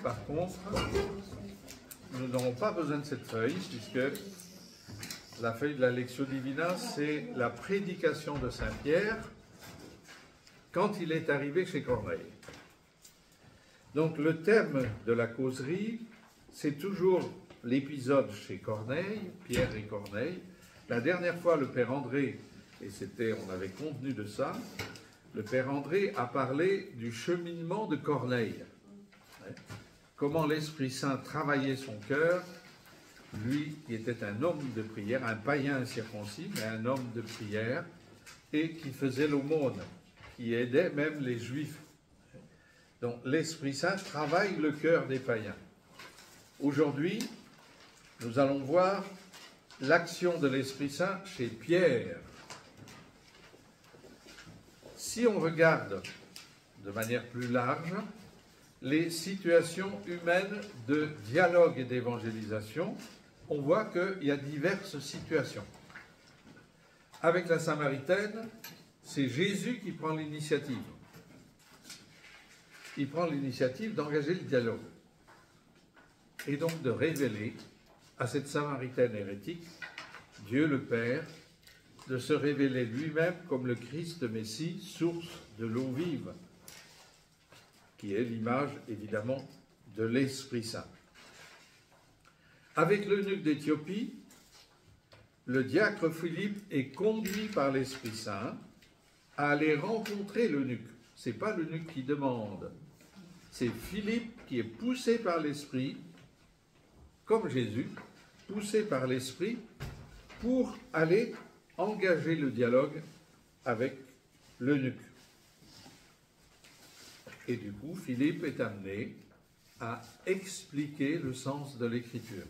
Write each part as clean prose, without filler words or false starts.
Par contre, nous n'aurons pas besoin de cette feuille, puisque la feuille de la Lectio Divina, c'est la prédication de Saint Pierre quand il est arrivé chez Corneille. Donc le thème de la causerie, c'est toujours l'épisode chez Corneille, Pierre et Corneille. La dernière fois, le Père André, et on avait convenu de ça, le Père André a parlé du cheminement de Corneille. Comment l'Esprit Saint travaillait son cœur, lui qui était un homme de prière, un païen incirconcis, mais un homme de prière, et qui faisait l'aumône, qui aidait même les Juifs. Donc l'Esprit Saint travaille le cœur des païens. Aujourd'hui, nous allons voir l'action de l'Esprit Saint chez Pierre. Si on regarde de manière plus large les situations humaines de dialogue et d'évangélisation, on voit qu'il y a diverses situations. Avec la Samaritaine, c'est Jésus qui prend l'initiative. Il prend l'initiative d'engager le dialogue et donc de révéler à cette Samaritaine hérétique Dieu le Père, de se révéler lui-même comme le Christ Messie, source de l'eau vive, qui est l'image évidemment de l'Esprit Saint. Avec l'eunuque d'Éthiopie, le diacre Philippe est conduit par l'Esprit Saint à aller rencontrer l'eunuque. Ce n'est pas l'eunuque qui demande, c'est Philippe qui est poussé par l'Esprit, comme Jésus, poussé par l'Esprit pour aller engager le dialogue avec l'eunuque. Et du coup, Philippe est amené à expliquer le sens de l'Écriture.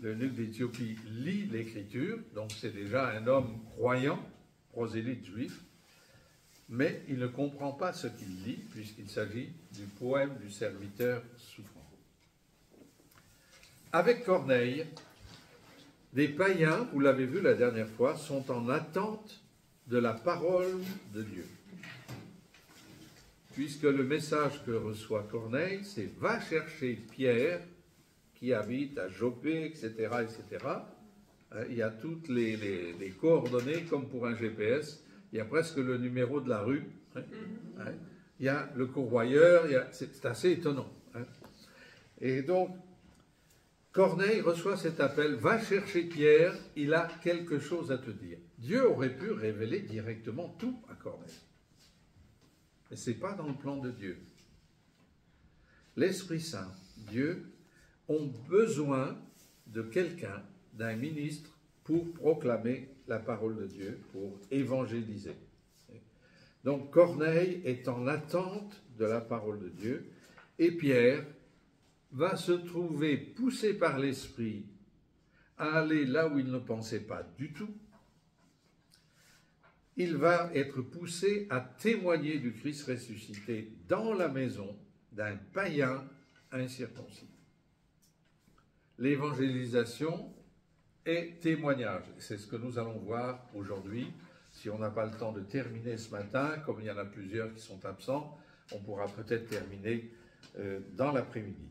L'eunuque d'Éthiopie lit l'Écriture, donc c'est déjà un homme croyant, prosélyte juif, mais il ne comprend pas ce qu'il lit, puisqu'il s'agit du poème du serviteur souffrant. Avec Corneille, des païens, vous l'avez vu la dernière fois, sont en attente de la parole de Dieu. Puisque le message que reçoit Corneille, c'est « va chercher Pierre, qui habite à Joppé, etc. etc. » Il y a toutes les coordonnées, comme pour un GPS. Il y a presque le numéro de la rue. Il y a le courroyeur. C'est assez étonnant. Et donc, Corneille reçoit cet appel, va chercher Pierre, il a quelque chose à te dire. Dieu aurait pu révéler directement tout à Corneille. Mais ce n'est pas dans le plan de Dieu. L'Esprit Saint, Dieu, ont besoin de quelqu'un, d'un ministre, pour proclamer la parole de Dieu, pour évangéliser. Donc Corneille est en attente de la parole de Dieu, et Pierre va se trouver poussé par l'Esprit à aller là où il ne pensait pas du tout. Il va être poussé à témoigner du Christ ressuscité dans la maison d'un païen incirconcis. L'évangélisation est témoignage. C'est ce que nous allons voir aujourd'hui. Si on n'a pas le temps de terminer ce matin, comme il y en a plusieurs qui sont absents, on pourra peut-être terminer dans l'après-midi.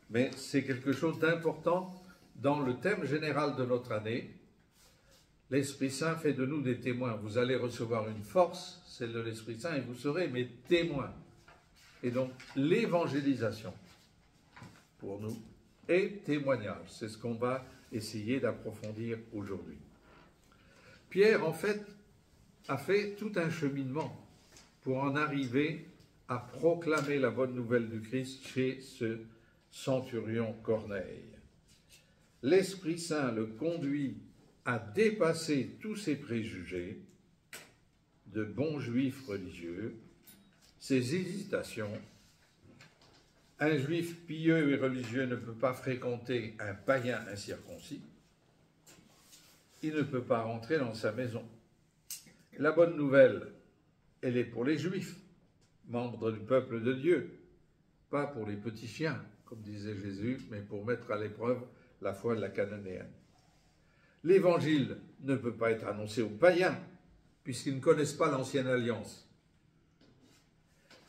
Mais c'est quelque chose d'important dans le thème général de notre année. L'Esprit Saint fait de nous des témoins. Vous allez recevoir une force, celle de l'Esprit Saint, et vous serez mes témoins. Et donc, l'évangélisation, pour nous, est témoignage. C'est ce qu'on va essayer d'approfondir aujourd'hui. Pierre, en fait, a fait tout un cheminement pour en arriver à proclamer la bonne nouvelle du Christ chez ce centurion Corneille. L'Esprit Saint le conduit à dépasser tous ses préjugés de bons juifs religieux, ses hésitations. Un juif pieux et religieux ne peut pas fréquenter un païen incirconcis. Il ne peut pas rentrer dans sa maison. La bonne nouvelle, elle est pour les juifs, membres du peuple de Dieu, pas pour les petits chiens, comme disait Jésus, mais pour mettre à l'épreuve la foi de la cananéenne. L'évangile ne peut pas être annoncé aux païens, puisqu'ils ne connaissent pas l'ancienne alliance.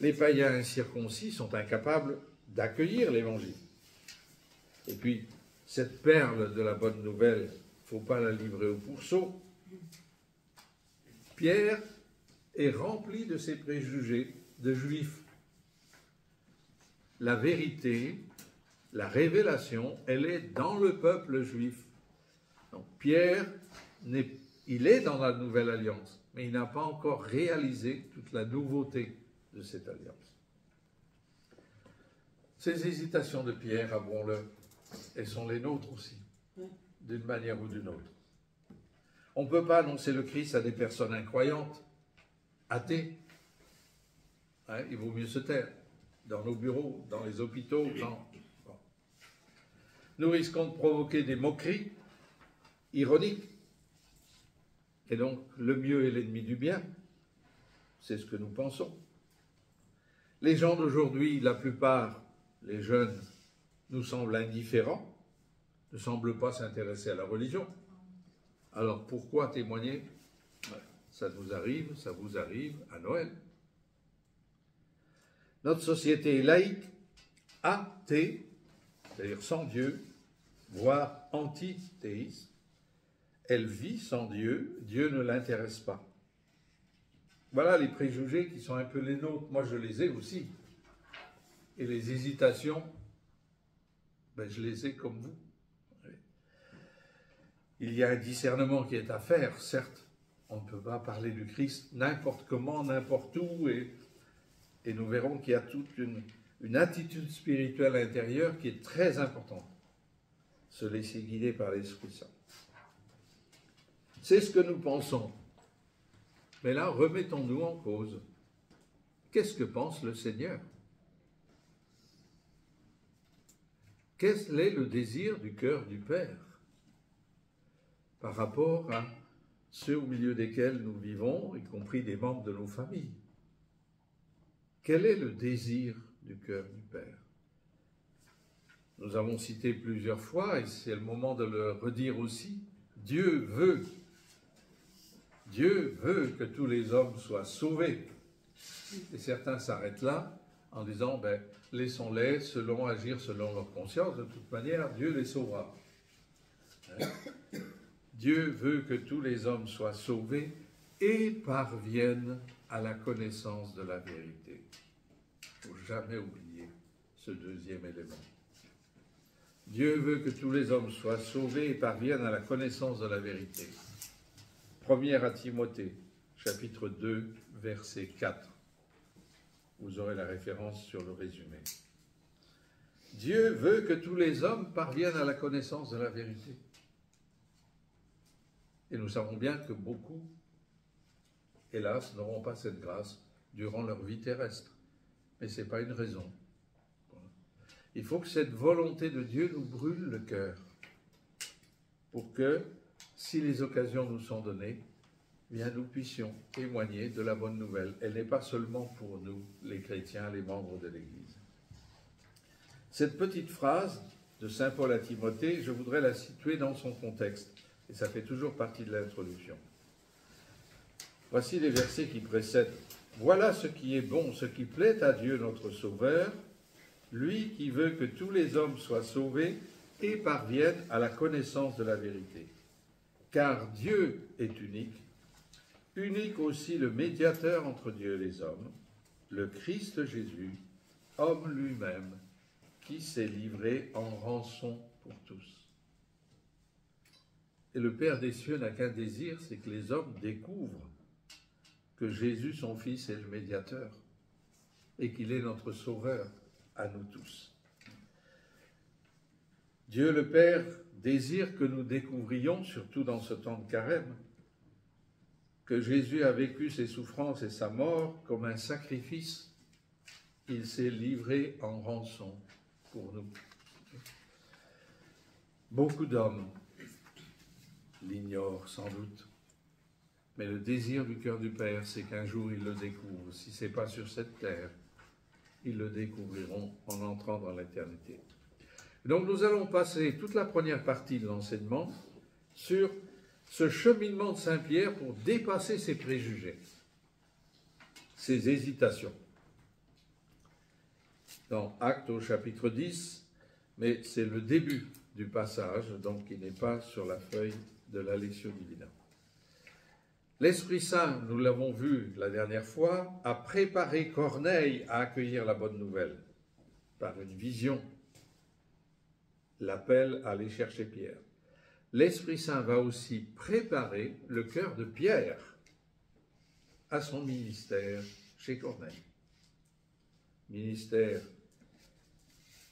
Les païens incirconcis sont incapables d'accueillir l'évangile. Et puis, cette perle de la bonne nouvelle, il ne faut pas la livrer au pourceau. Pierre est rempli de ses préjugés de juifs. La vérité, la révélation, elle est dans le peuple juif. Donc Pierre, il est dans la nouvelle alliance, mais il n'a pas encore réalisé toute la nouveauté de cette alliance. Ces hésitations de Pierre, avouons-le, elles sont les nôtres aussi, d'une manière ou d'une autre. On ne peut pas annoncer le Christ à des personnes incroyantes, athées. Il vaut mieux se taire, dans nos bureaux, dans les hôpitaux. Bon. Nous risquons de provoquer des moqueries ironiques. Et donc, le mieux est l'ennemi du bien. C'est ce que nous pensons. Les gens d'aujourd'hui, la plupart, les jeunes, nous semblent indifférents, ne semblent pas s'intéresser à la religion. Alors pourquoi témoigner? Ça nous arrive, ça vous arrive à Noël. Notre société est laïque, athée, c'est-à-dire sans Dieu, voire antithéiste. Elle vit sans Dieu, Dieu ne l'intéresse pas. Voilà les préjugés qui sont un peu les nôtres. Moi, je les ai aussi. Et les hésitations, je les ai comme vous. Il y a un discernement qui est à faire, certes. On ne peut pas parler du Christ n'importe comment, n'importe où. Et nous verrons qu'il y a toute une attitude spirituelle intérieure qui est très importante. Se laisser guider par l'Esprit Saint. C'est ce que nous pensons. Mais là, remettons-nous en cause. Qu'est-ce que pense le Seigneur? Quel est le désir du cœur du Père par rapport à ceux au milieu desquels nous vivons, y compris des membres de nos familles? Quel est le désir du cœur du Père? Nous avons cité plusieurs fois, et c'est le moment de le redire aussi, Dieu veut que tous les hommes soient sauvés. Et certains s'arrêtent là en disant, laissons-les agir selon leur conscience, de toute manière, Dieu les sauvera. Dieu veut que tous les hommes soient sauvés et parviennent à la connaissance de la vérité. Il ne faut jamais oublier ce deuxième élément. Dieu veut que tous les hommes soient sauvés et parviennent à la connaissance de la vérité. 1 Timothée, chapitre 2, verset 4. Vous aurez la référence sur le résumé. Dieu veut que tous les hommes parviennent à la connaissance de la vérité. Et nous savons bien que beaucoup, hélas, n'auront pas cette grâce durant leur vie terrestre. Mais ce n'est pas une raison. Il faut que cette volonté de Dieu nous brûle le cœur pour que, si les occasions nous sont données, nous puissions témoigner de la bonne nouvelle. Elle n'est pas seulement pour nous, les chrétiens, les membres de l'Église. Cette petite phrase de saint Paul à Timothée, je voudrais la situer dans son contexte. Et ça fait toujours partie de l'introduction. Voici les versets qui précèdent. Voilà ce qui est bon, ce qui plaît à Dieu notre Sauveur, lui qui veut que tous les hommes soient sauvés et parviennent à la connaissance de la vérité. Car Dieu est unique, unique aussi le médiateur entre Dieu et les hommes, le Christ Jésus, homme lui-même, qui s'est livré en rançon pour tous. Et le Père des cieux n'a qu'un désir, c'est que les hommes découvrent que Jésus, son Fils, est le médiateur et qu'il est notre Sauveur à nous tous. Dieu le Père désire que nous découvrions, surtout dans ce temps de carême, que Jésus a vécu ses souffrances et sa mort comme un sacrifice. Il s'est livré en rançon pour nous. Beaucoup d'hommes l'ignorent sans doute, mais le désir du cœur du Père, c'est qu'un jour ils le découvrent. Si ce n'est pas sur cette terre, ils le découvriront en entrant dans l'éternité. Donc nous allons passer toute la première partie de l'enseignement sur ce cheminement de Saint-Pierre pour dépasser ses préjugés, ses hésitations. dans Actes au chapitre 10, mais c'est le début du passage, donc il n'est pas sur la feuille de la Lectio Divina. L'Esprit Saint, nous l'avons vu la dernière fois, a préparé Corneille à accueillir la bonne nouvelle par une vision, l'appel à aller chercher Pierre. L'Esprit Saint va aussi préparer le cœur de Pierre à son ministère chez Corneille. Ministère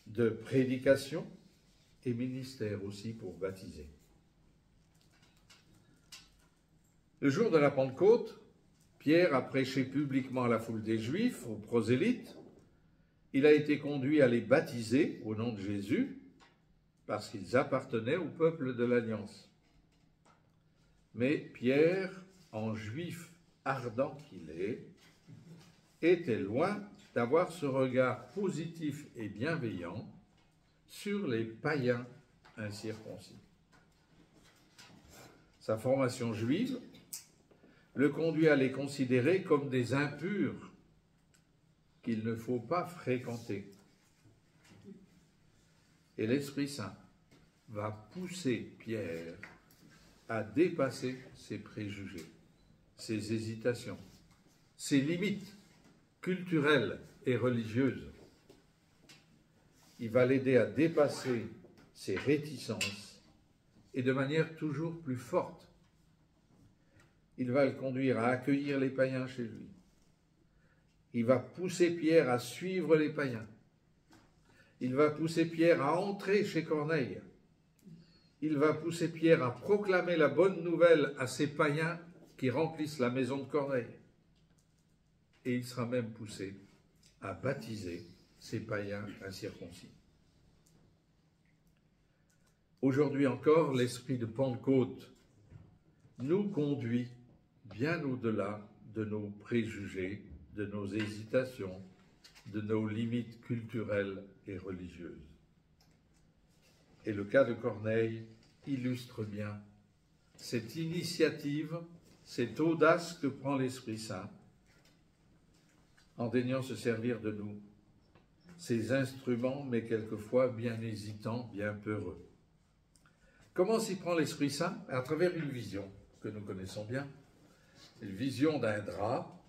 de prédication et ministère aussi pour baptiser. Le jour de la Pentecôte, Pierre a prêché publiquement à la foule des Juifs, aux prosélytes. Il a été conduit à les baptiser au nom de Jésus parce qu'ils appartenaient au peuple de l'Alliance. Mais Pierre, en juif ardent qu'il est, était loin d'avoir ce regard positif et bienveillant sur les païens incirconcis. Sa formation juive le conduit à les considérer comme des impurs qu'il ne faut pas fréquenter. Et l'Esprit Saint va pousser Pierre à dépasser ses préjugés, ses hésitations, ses limites culturelles et religieuses. Il va l'aider à dépasser ses réticences et de manière toujours plus forte. Il va le conduire à accueillir les païens chez lui. Il va pousser Pierre à suivre les païens. Il va pousser Pierre à entrer chez Corneille. Il va pousser Pierre à proclamer la bonne nouvelle à ces païens qui remplissent la maison de Corneille. Et il sera même poussé à baptiser ces païens incirconcis. Aujourd'hui encore, l'esprit de Pentecôte nous conduit bien au-delà de nos préjugés, de nos hésitations, de nos limites culturelles et religieuses. Et le cas de Corneille illustre bien cette initiative, cette audace que prend l'Esprit Saint en daignant se servir de nous, ces instruments, mais quelquefois bien hésitants, bien peureux. Comment s'y prend l'Esprit Saint? À travers une vision que nous connaissons bien, une vision d'un drap.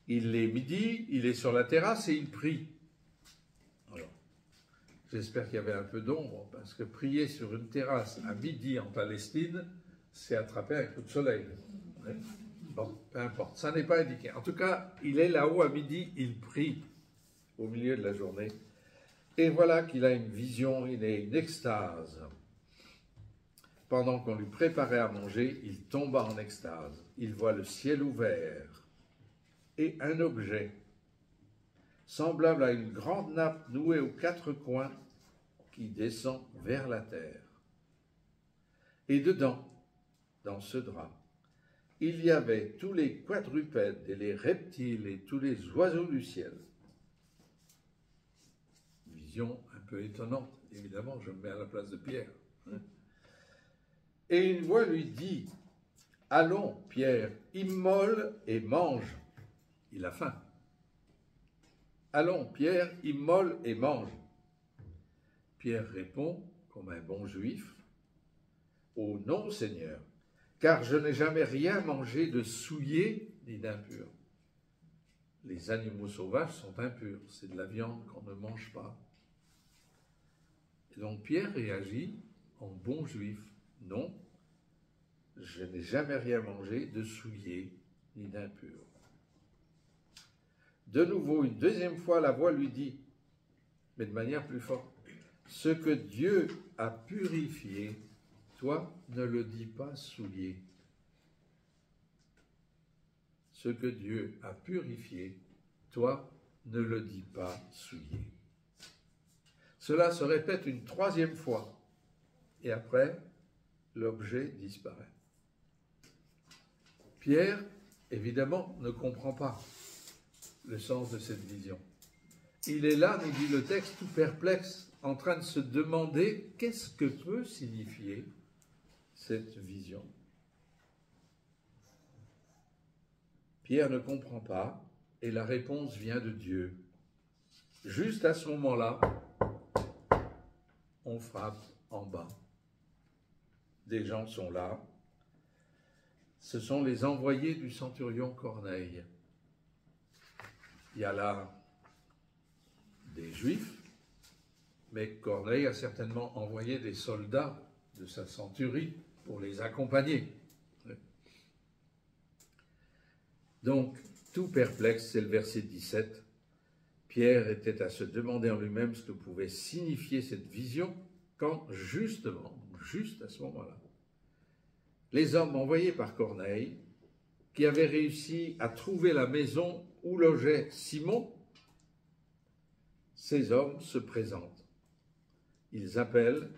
Il est midi, il est sur la terrasse et il prie. Alors, j'espère qu'il y avait un peu d'ombre, parce que prier sur une terrasse à midi en Palestine, c'est attraper un coup de soleil. Bon, peu importe, ça n'est pas indiqué. En tout cas, il est là-haut à midi, il prie au milieu de la journée. Et voilà qu'il a une vision, il a une extase. Pendant qu'on lui préparait à manger, il tomba en extase. Il voit le ciel ouvert et un objet semblable à une grande nappe nouée aux quatre coins qui descend vers la terre. Et dedans, dans ce drap, il y avait tous les quadrupèdes et les reptiles et tous les oiseaux du ciel. Vision un peu étonnante, évidemment, je me mets à la place de Pierre. Et une voix lui dit, « Allons, Pierre, immole et mange. » Il a faim. « Allons, Pierre, immole et mange. » Pierre répond, comme un bon juif, « Oh non, Seigneur, car je n'ai jamais rien mangé de souillé ni d'impur. » Les animaux sauvages sont impurs, c'est de la viande qu'on ne mange pas. Et donc Pierre réagit en bon juif, « Non, je n'ai jamais rien mangé de souillé ni d'impur. » De nouveau, une deuxième fois, la voix lui dit, mais de manière plus forte, « Ce que Dieu a purifié, toi ne le dis pas souillé. » Ce que Dieu a purifié, toi ne le dis pas souillé. Cela se répète une troisième fois, et après, l'objet disparaît. Pierre, évidemment, ne comprend pas le sens de cette vision. Il est là, nous dit le texte, tout perplexe, en train de se demander qu'est-ce que peut signifier cette vision. Pierre ne comprend pas, et la réponse vient de Dieu. juste à ce moment-là, on frappe en bas. Des gens sont là. Ce sont les envoyés du centurion Corneille. Il y a là des Juifs, mais Corneille a certainement envoyé des soldats de sa centurie pour les accompagner. Donc, tout perplexe, c'est le verset 17. Pierre était à se demander en lui-même ce que pouvait signifier cette vision, quand justement, juste à ce moment-là, les hommes envoyés par Corneille, qui avaient réussi à trouver la maison où logeait Simon, ces hommes se présentent. Ils appellent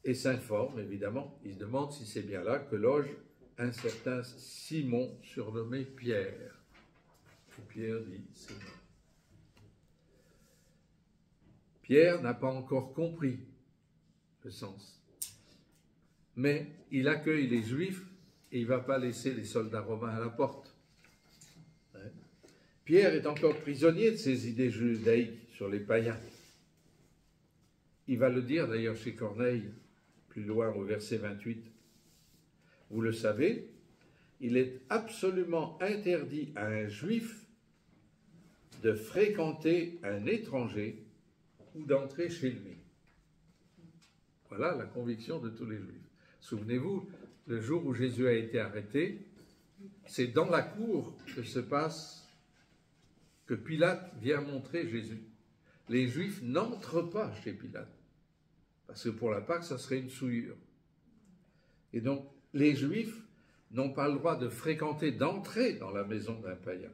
et s'informent, évidemment. Ils demandent si c'est bien là que loge un certain Simon, surnommé Pierre. Et Pierre dit, c'est moi. Pierre n'a pas encore compris le sens. Mais il accueille les Juifs et il ne va pas laisser les soldats romains à la porte. Pierre est encore prisonnier de ses idées judaïques sur les païens. Il va le dire d'ailleurs chez Corneille, plus loin au verset 28. Vous le savez, il est absolument interdit à un Juif de fréquenter un étranger ou d'entrer chez lui. Voilà la conviction de tous les Juifs. Souvenez-vous, le jour où Jésus a été arrêté, c'est dans la cour que se passe, que Pilate vient montrer Jésus. Les Juifs n'entrent pas chez Pilate, parce que pour la Pâque, ça serait une souillure. Et donc, les Juifs n'ont pas le droit de fréquenter, d'entrer dans la maison d'un païen.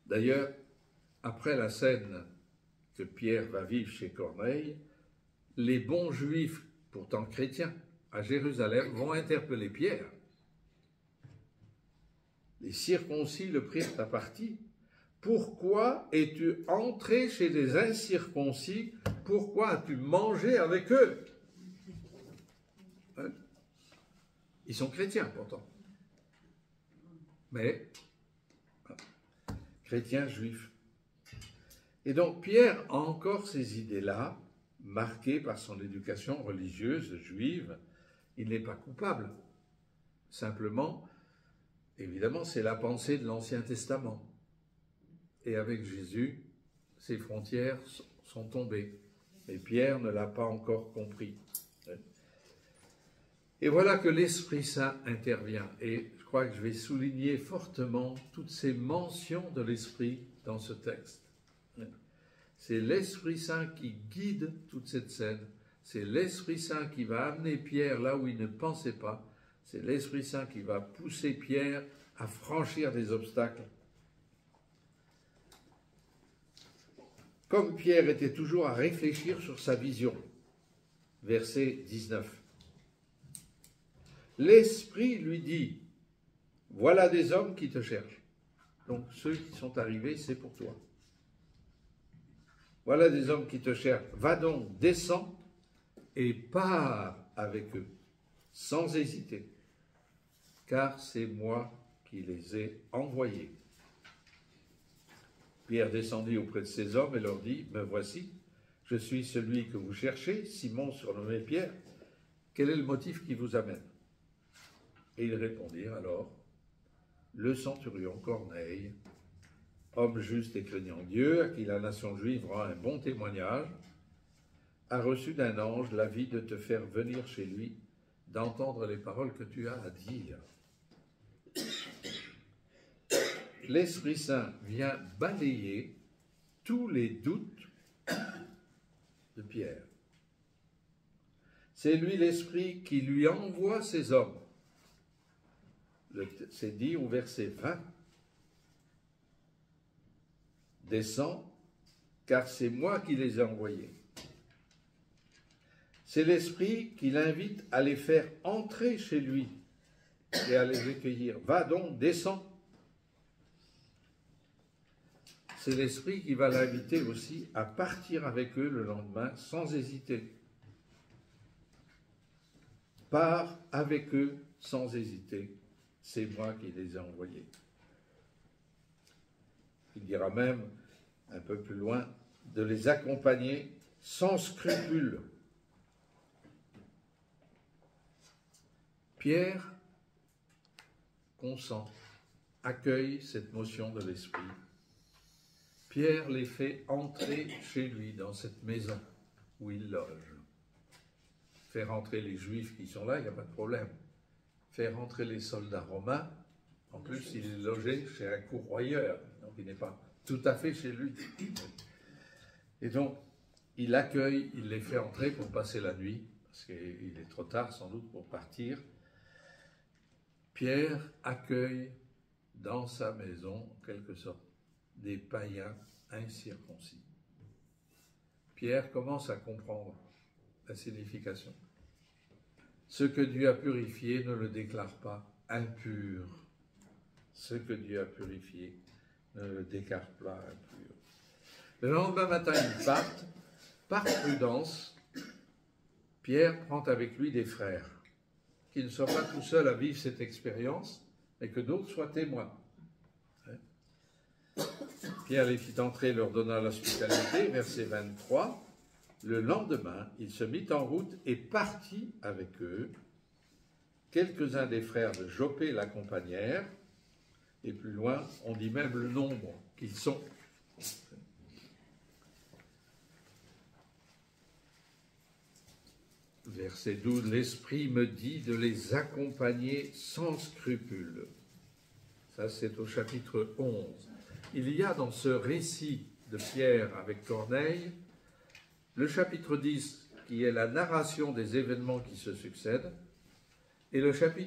D'ailleurs, après la scène que Pierre va vivre chez Corneille, les bons Juifs, pourtant chrétiens, à Jérusalem, vont interpeller Pierre. Les circoncis le prirent à partie. Pourquoi es-tu entré chez les incirconcis? Pourquoi as-tu mangé avec eux? Hein? Ils sont chrétiens pourtant. Mais, chrétiens juifs. Et donc Pierre a encore ces idées-là, marquées par son éducation religieuse juive. Il n'est pas coupable. Simplement, évidemment, c'est la pensée de l'Ancien Testament. Et avec Jésus, ces frontières sont tombées. Mais Pierre ne l'a pas encore compris. Et voilà que l'Esprit Saint intervient. Et je crois que je vais souligner fortement toutes ces mentions de l'Esprit dans ce texte. C'est l'Esprit Saint qui guide toute cette scène. C'est l'Esprit Saint qui va amener Pierre là où il ne pensait pas. C'est l'Esprit Saint qui va pousser Pierre à franchir des obstacles. Comme Pierre était toujours à réfléchir sur sa vision. Verset 19. L'Esprit lui dit, voilà des hommes qui te cherchent. Donc ceux qui sont arrivés, c'est pour toi. Voilà des hommes qui te cherchent. Va donc, descends et pars avec eux, sans hésiter, car c'est moi qui les ai envoyés. Pierre descendit auprès de ces hommes et leur dit, me voici, je suis celui que vous cherchez, Simon surnommé Pierre. Quel est le motif qui vous amène? Et ils répondirent alors, le centurion Corneille, homme juste et craignant Dieu, à qui la nation juive rend un bon témoignage, a reçu d'un ange l'avis de te faire venir chez lui, d'entendre les paroles que tu as à dire. L'Esprit Saint vient balayer tous les doutes de Pierre. C'est lui l'Esprit qui lui envoie ces hommes. C'est dit au verset 20. Descends, car c'est moi qui les ai envoyés. C'est l'Esprit qui l'invite à les faire entrer chez lui et à les accueillir. Va donc, descends. C'est l'Esprit qui va l'inviter aussi à partir avec eux le lendemain sans hésiter. Pars avec eux sans hésiter. C'est moi qui les ai envoyés. Il dira même, un peu plus loin, de les accompagner sans scrupule. Pierre consent, accueille cette motion de l'Esprit. Pierre les fait entrer chez lui, dans cette maison où il loge. Faire entrer les Juifs qui sont là, il n'y a pas de problème. Faire entrer les soldats romains, en plus il est logé chez un courroyeur, donc il n'est pas tout à fait chez lui. Et donc, il accueille, il les fait entrer pour passer la nuit, parce qu'il est trop tard sans doute pour partir. Pierre accueille dans sa maison, en quelque sorte, des païens incirconcis. Pierre commence à comprendre la signification. Ce que Dieu a purifié ne le déclare pas impur. Ce que Dieu a purifié ne le déclare pas impur. Le lendemain matin, ils partent. Par prudence, Pierre prend avec lui des frères, qui ne soient pas tout seuls à vivre cette expérience, mais que d'autres soient témoins. Pierre les fit entrer, leur donna l'hospitalité, verset 23. Le lendemain, il se mit en route et partit avec eux. Quelques-uns des frères de Joppé l'accompagnèrent, et plus loin, on dit même le nombre qu'ils sont. Verset 12, l'Esprit me dit de les accompagner sans scrupule. Ça, c'est au chapitre 11. Il y a dans ce récit de Pierre avec Corneille, le chapitre 10, qui est la narration des événements qui se succèdent, et le chapitre